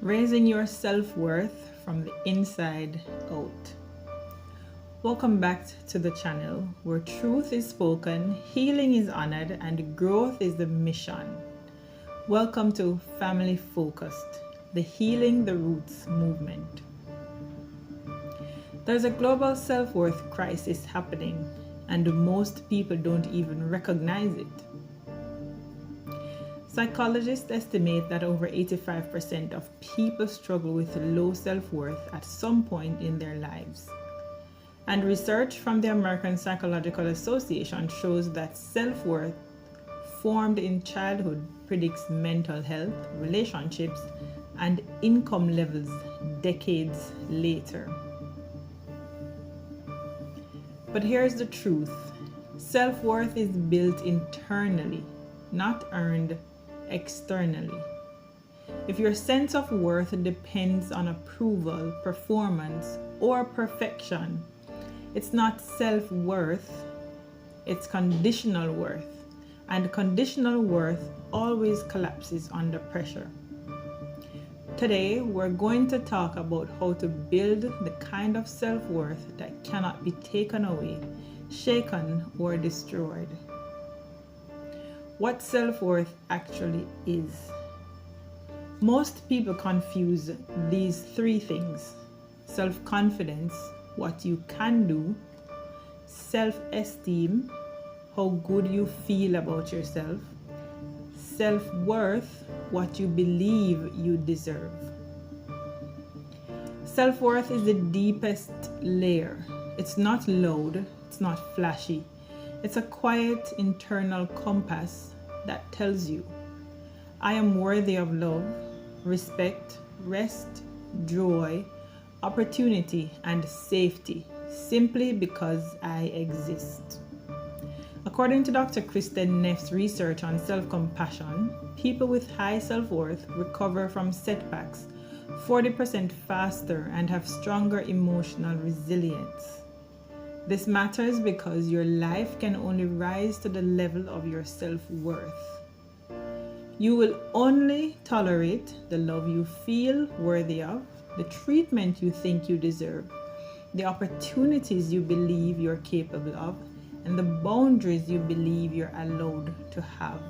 raising your self-worth from the inside out. Welcome back to the channel where truth is spoken, healing is honored, and growth is the mission. Welcome to Family Focused, the Healing the Roots movement. There's a global self-worth crisis happening, and most people don't even recognize it. Psychologists estimate that over 85% of people struggle with low self-worth at some point in their lives. And research from the American Psychological Association shows that self-worth formed in childhood predicts mental health, relationships, and income levels decades later. But here's the truth. Self-worth is built internally, not earned externally. If your sense of worth depends on approval, performance, or perfection, it's not self-worth, it's conditional worth. And conditional worth always collapses under pressure. Today, we're going to talk about how to build the kind of self-worth that cannot be taken away, shaken, or destroyed. What self-worth actually is. Most people confuse these three things: self-confidence, what you can do; self-esteem, how good you feel about yourself; self-worth, what you believe you deserve. Self-worth is the deepest layer. It's not loud, it's not flashy. It's a quiet internal compass that tells you, I am worthy of love, respect, rest, joy, opportunity, and safety, simply because I exist. According to Dr. Kristen Neff's research on self-compassion, people with high self-worth recover from setbacks 40% faster and have stronger emotional resilience. This matters because your life can only rise to the level of your self-worth. You will only tolerate the love you feel worthy of, the treatment you think you deserve, the opportunities you believe you're capable of, and the boundaries you believe you're allowed to have.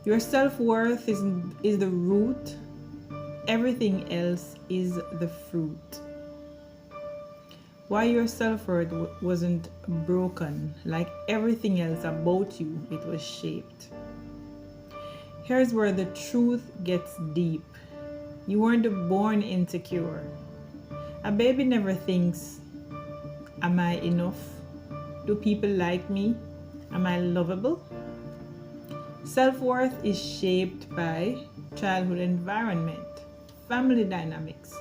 Your self-worth is the root. Everything else is the fruit. Why your self-worth wasn't broken, like everything else about you, it was shaped. Here's where the truth gets deep. You weren't born insecure. A baby never thinks, am I enough? Do people like me? Am I lovable? Self-worth is shaped by childhood environment, family dynamics,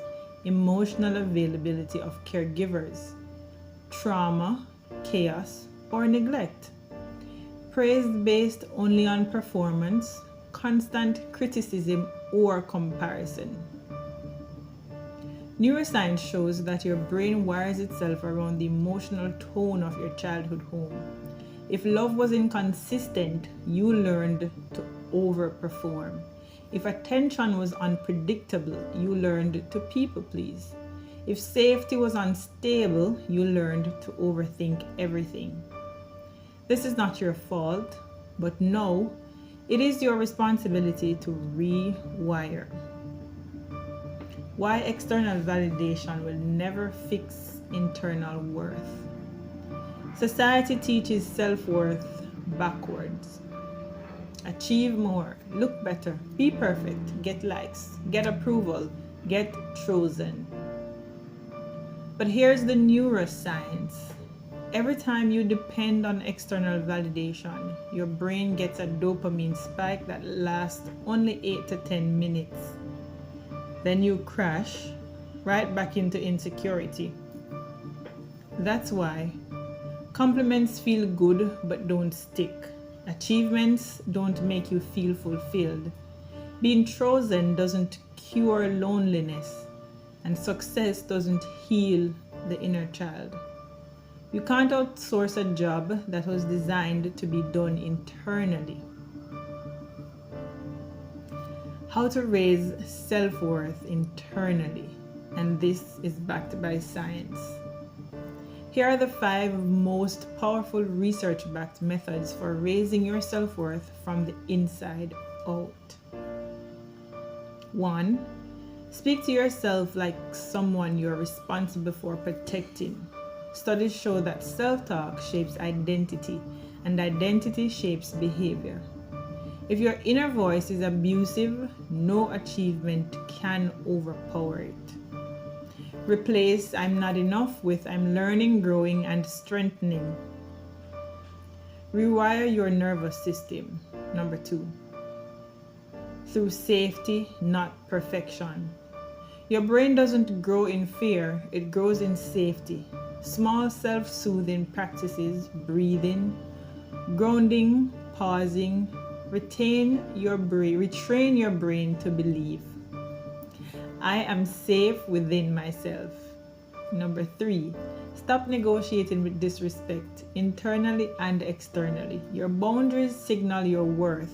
emotional availability of caregivers, trauma, chaos, or neglect, praise based only on performance, constant criticism, or comparison. Neuroscience shows that your brain wires itself around the emotional tone of your childhood home. If love was inconsistent, you learned to overperform. If attention was unpredictable, you learned to people please. If safety was unstable, you learned to overthink everything. This is not your fault, but no, it is your responsibility to rewire. Why external validation will never fix internal worth. Society teaches self-worth backwards. Achieve more, look better, be perfect, get likes, get approval, get chosen. But here's the neuroscience. Every time you depend on external validation, your brain gets a dopamine spike that lasts only 8 to 10 minutes. Then you crash right back into insecurity. That's why compliments feel good but don't stick. Achievements don't make you feel fulfilled. Being chosen doesn't cure loneliness, and success doesn't heal the inner child. You can't outsource a job that was designed to be done internally. How to raise self-worth internally, and this is backed by science. Here are the 5 most powerful research-backed methods for raising your self-worth from the inside out. 1. Speak to yourself like someone you're responsible for protecting. Studies show that self-talk shapes identity, and identity shapes behavior. If your inner voice is abusive, no achievement can overpower it. Replace "I'm not enough" with "I'm learning, growing, and strengthening." Rewire your nervous system. Number 2. Through safety, not perfection. Your brain doesn't grow in fear, it grows in safety. Small self-soothing practices, breathing, grounding, pausing, retrain your brain to believe. I am safe within myself. Number 3, stop negotiating with disrespect, internally and externally. Your boundaries signal your worth.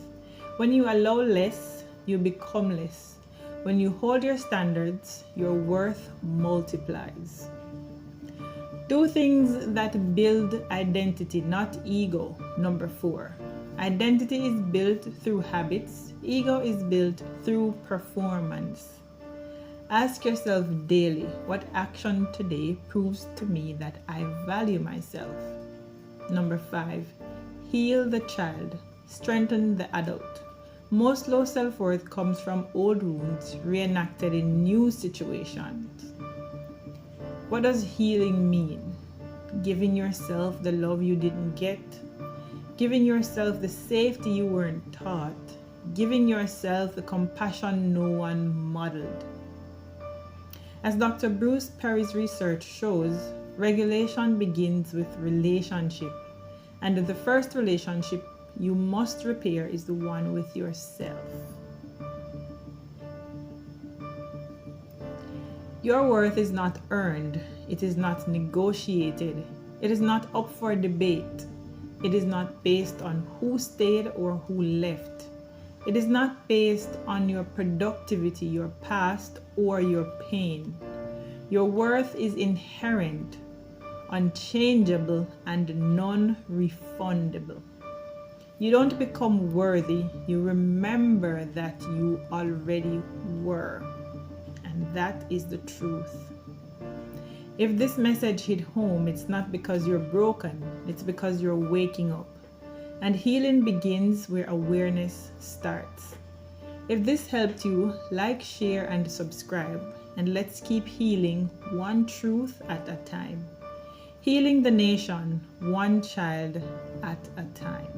When you allow less, you become less. When you hold your standards, your worth multiplies. Do things that build identity, not ego. Number 4, identity is built through habits. Ego is built through performance. Ask yourself daily, what action today proves to me that I value myself? Number 5, heal the child, strengthen the adult. Most low self-worth comes from old wounds reenacted in new situations. What does healing mean? Giving yourself the love you didn't get, giving yourself the safety you weren't taught, giving yourself the compassion no one modeled. As Dr. Bruce Perry's research shows, regulation begins with relationship, and the first relationship you must repair is the one with yourself. Your worth is not earned, it is not negotiated, it is not up for debate, it is not based on who stayed or who left. It is not based on your productivity, your past, or your pain. Your worth is inherent, unchangeable, and non-refundable. You don't become worthy, you remember that you already were. And that is the truth. If this message hit home, it's not because you're broken, it's because you're waking up. And healing begins where awareness starts. If this helped you, like, share, and subscribe. And let's keep healing one truth at a time. Healing the nation, one child at a time.